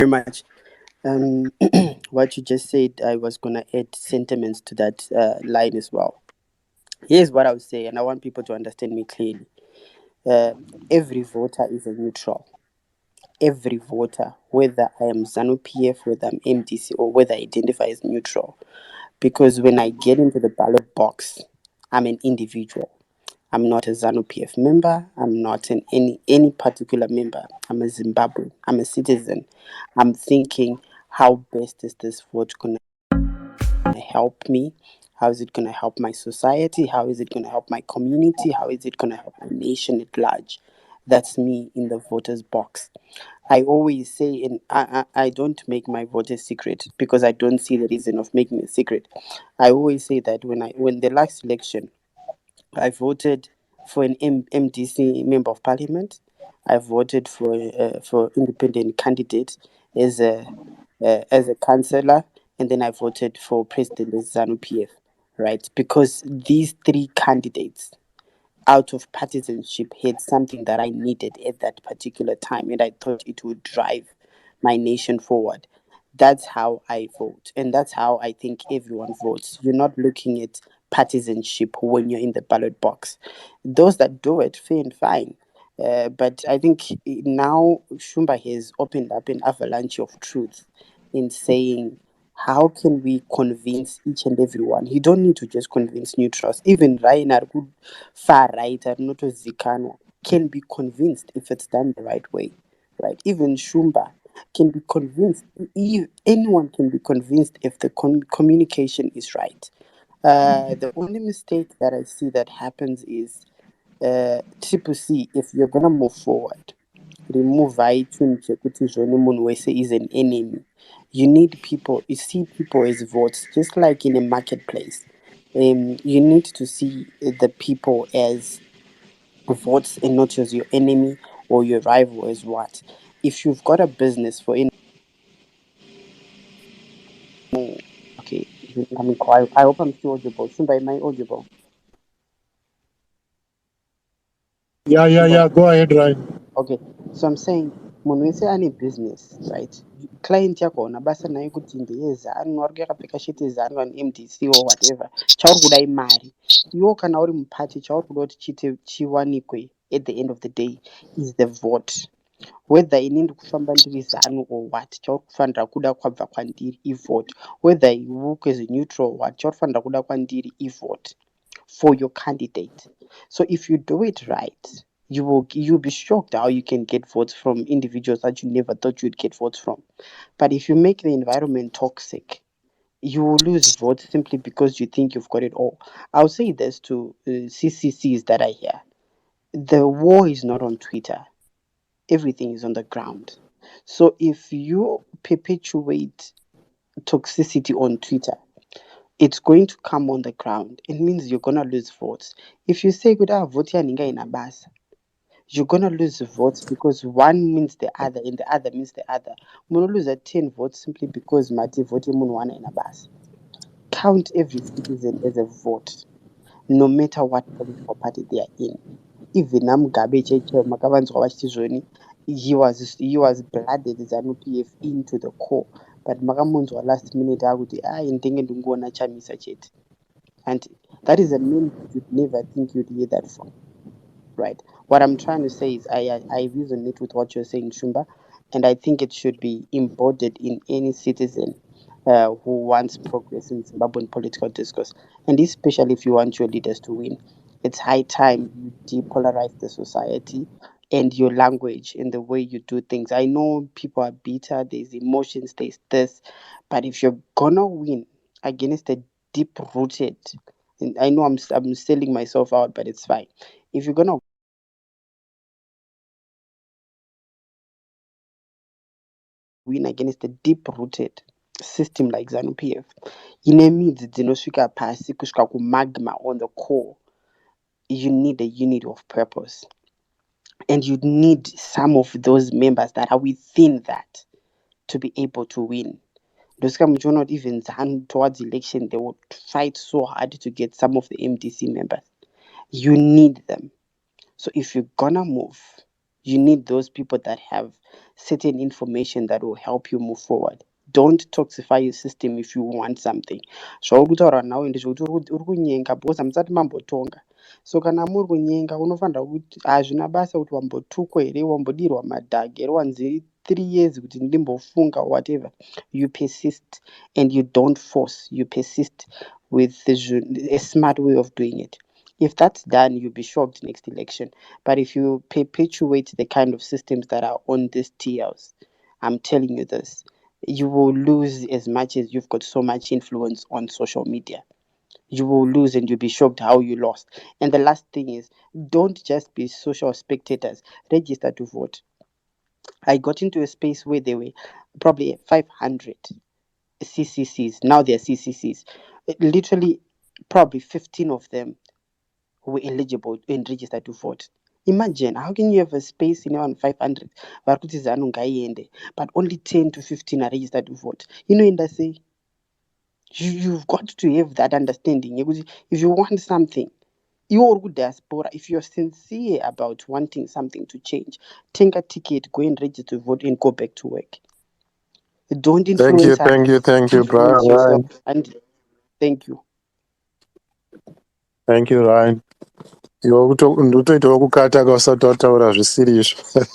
very much. Um, what you just said, I was gonna add sentiments to that line as well. Here's what I would say, and I want people to understand me clearly. Uh, every voter is a neutral. Every voter, whether I am ZANU PF, whether I'm MDC, or whether I identify as neutral, because when I get into the ballot box, I'm an individual. I'm not a ZANU PF member. I'm not any particular member. I'm a Zimbabwean. I'm a citizen. I'm thinking, how best is this vote going to help me? How is it going to help my society? How is it going to help my community? How is it going to help my nation at large? That's me in the voters box. I always say, and I don't make my vote a secret because I don't see the reason of making it secret. I always say that when the last election, I voted for an MDC member of parliament. I voted for independent candidate as a councillor, and then I voted for president as ZANU PF. Right, because these three candidates out of partisanship had something that I needed at that particular time, and I thought it would drive my nation forward. That's how I vote, and that's how I think everyone votes. You're not looking at partisanship when you're in the ballot box. Those that do it, fair and fine. But I think now Shumba has opened up an avalanche of truth in saying, how can we convince each and everyone? You don't need to just convince neutrals. Even Ryan far right and not Zikano can be convinced if it's done the right way, right? Even Shumba can be convinced. Anyone can be convinced if the communication is right. The only mistake that I see that happens is Triple C, if you're gonna move forward, remove iTunes ukuthi Johnny Munwese is an enemy. You need people, you see people as votes, just like in a marketplace. You need to see the people as votes and not as your enemy or your rival as what. If you've got a business for in okay, I mean, I hope I'm still audible. Shumba, am I audible? Yeah, yeah, Shumba, yeah. Go ahead, Ryan. okay, so I'm saying munhu wese ane business, right? Client yakona basa nayo kuti ndeyezanu vari kuyakapfeka sheti zanu vanhu MDC or whatever, chauri kuda imari. Iwo kana uri mupati chauri kuda kuti chiwanikwe at the end of the day is the vote, whether ini ndikufamba ndiri zanu or what, chauri kufanira kuda kwabva kwandiri ivote, whether iwuku as a neutral or what, chauri kufanira kuda kwandiri ivote for your candidate. So if you do it right, you'll be shocked how you can get votes from individuals that you never thought you'd get votes from. But if you make the environment toxic, you will lose votes simply because you think you've got it all. I'll say this to CCCs that I hear: the war is not on Twitter. Everything is on the ground. So if you perpetuate toxicity on Twitter, it's going to come on the ground. It means you're gonna lose votes. If you say good vote yaninga inabasa, you're gonna lose votes because one means the other and the other means the other. You're gonna lose at 10 votes simply because Mati vote one inabasa. Count every citizen as a vote, no matter what political party they are in. Even Mugabe Cheche Makabanzwa Chizoni, he was blooded ZANU PF into the core. But Makamunzwa last minute akuti intenge ndingona Chamisa chete. And that is a name you'd never think you'd hear that from, right? What I'm trying to say is I resonate with what you're saying, Shumba, and I think it should be embodied in any citizen who wants progress in Zimbabwean political discourse, and especially if you want your leaders to win. It's high time you depolarize the society and your language and the way you do things. I know people are bitter, there's emotions, there's this, but if you're gonna win against a deep rooted, and I know I'm selling myself out, but it's fine. If you're gonna win against a deep rooted system like ZANU PF, ine midzi dzinosvika pasi kusvika kumagma on the core, you need a unity of purpose. And you need some of those members that are within that to be able to win. Those come not even ZANU towards election, they would fight so hard to get some of the MDC members. You need them. So if you're gonna move, You need those people that have certain information that will help you move forward. Don't toxify your system if you want something. Zvauri kutaura nawo ende zvokuti uri kunyenga because hamusati mambotonga. So kana muri kunyenga unofanira kuti hazvina basa kuti wambotukwa here, wambodirwa madhagi here, wanzi 3 years kuti ndimbofunga whatever. You persist and you don't force. You persist with a smart way of doing it. If that's done, you'll be shocked next election. But if you perpetuate the kind of systems that are on these TLs, I'm telling you this, you will lose as much as you've got so much influence on social media. You will lose and you'll be shocked how you lost. And the last thing is, don't just be social spectators, register to vote. I got into a space where there were probably 500 CCCs. Now they're CCCs. Literally, probably 15 of them who were eligible and registered to vote. Imagine, how can you have a space in around 500 but only 10 to 15 are registered to vote? And I say, you've got to have that understanding. If you want something, you're good diaspora. If you're sincere about wanting something to change, take a ticket, go and register to vote, and go back to work. Don't Thank you, influence thank you, others. thank you, Influence yourself. Ryan. And thank you. Thank you, Ryan. Iwe ndotoitawo kukata kausati wataura zvisiri izvo.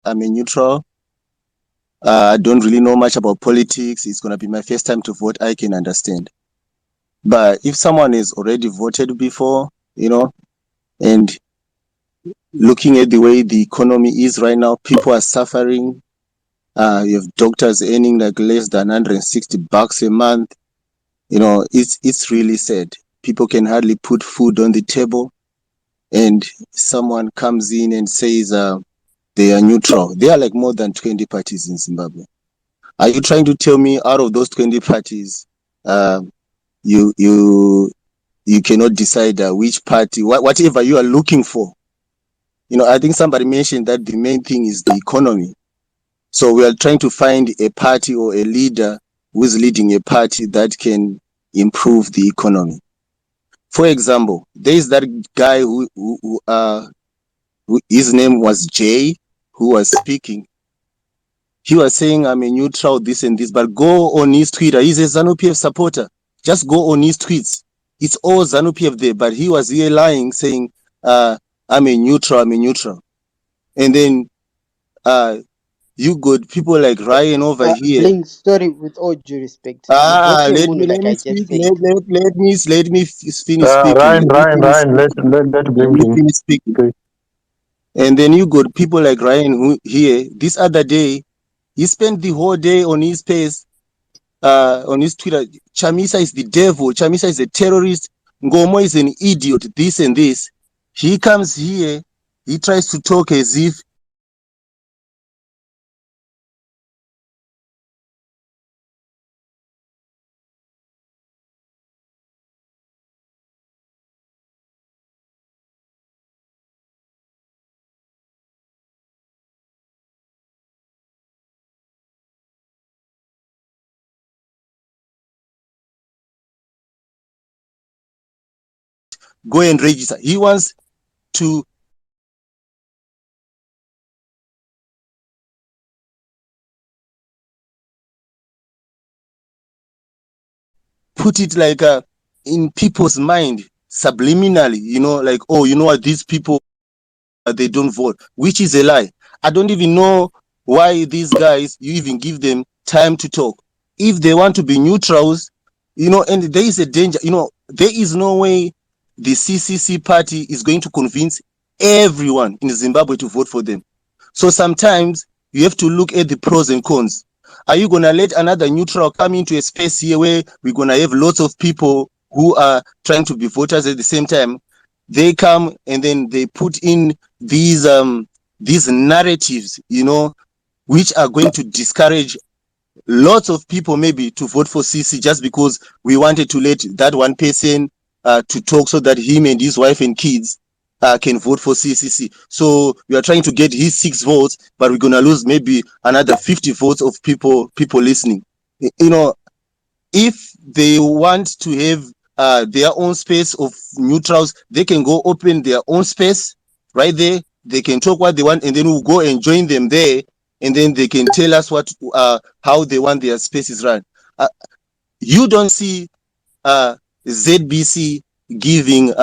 I'm a neutral. I don't really know much about politics. It's going to be my first time to vote. I can understand. But if someone has already voted before, and looking at the way the economy is right now, people are suffering. You have doctors earning like less than $160 a month. It's really sad. People can hardly put food on the table, and someone comes in and says they are neutral. There are like more than 20 parties in Zimbabwe. Are you trying to tell me out of those 20 parties, you cannot decide which party, whatever you are looking for? I think somebody mentioned that the main thing is the economy. So we are trying to find a party or a leader who is leading a party that can improve the economy. For example, there is that guy who his name was Jay, who was speaking. He was saying, I'm a neutral, this and this, but go on his Twitter. He's a ZANU-PF supporter. Just go on his tweets. It's all ZANU-PF there, but he was here lying, saying, I'm a neutral. And then you got people like Ryan over here. Blink, sorry, with all due respect. Let me like I speak. just said. Let me finish speaking. Ryan, let Let me finish speaking. Okay. And then you got people like Ryan who here this other day, he spent the whole day on his page, on his Twitter. Chamisa is the devil. Chamisa is a terrorist. Ngomo is an idiot. This and this. He comes here. He tries to talk as if go and register. He wants to put it like in people's mind subliminally, like, oh, you know what, these people, they don't vote, which is a lie. I don't even know why these guys, you even give them time to talk. If they want to be neutrals, and there is a danger, there is no way the CCC party is going to convince everyone in Zimbabwe to vote for them. So sometimes you have to look at the pros and cons. Are you going to let another neutral come into a space here where we're going to have lots of people who are trying to be voters at the same time? They come and then they put in these narratives, which are going to discourage lots of people maybe to vote for CC just because we wanted to let that one person to talk so that him and his wife and kids can vote for CCC. So we are trying to get his 6 votes, but we're going to lose maybe another 50 votes of people listening. If they want to have their own space of neutrals, they can go open their own space right there. They can talk what they want, and then we'll go and join them there, and then they can tell us how they want their spaces run. You don't see ZBC giving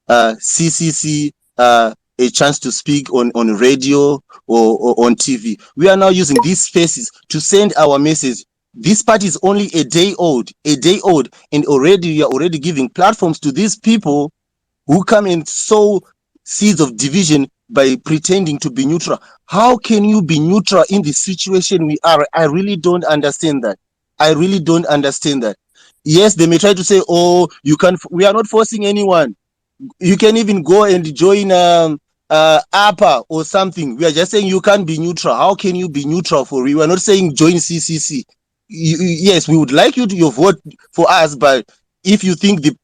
CCC a chance to speak on radio or on TV. We are now using these spaces to send our message. This party is only a day old, and already we are already giving platforms to these people who come and sow seeds of division by pretending to be neutral. How can you be neutral in the situation we are? I really don't understand that. Yes, they may try to say, oh, you can't, we are not forcing anyone. You can even go and join APA or something. We are just saying you can't be neutral. How can you be neutral for real? We are not saying join CCC. Yes, we would like you to vote for us, but if you think the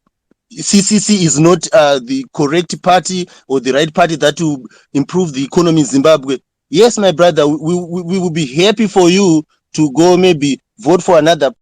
CCC is not the correct party or the right party that will improve the economy in Zimbabwe, yes, my brother, we will be happy for you to go maybe vote for another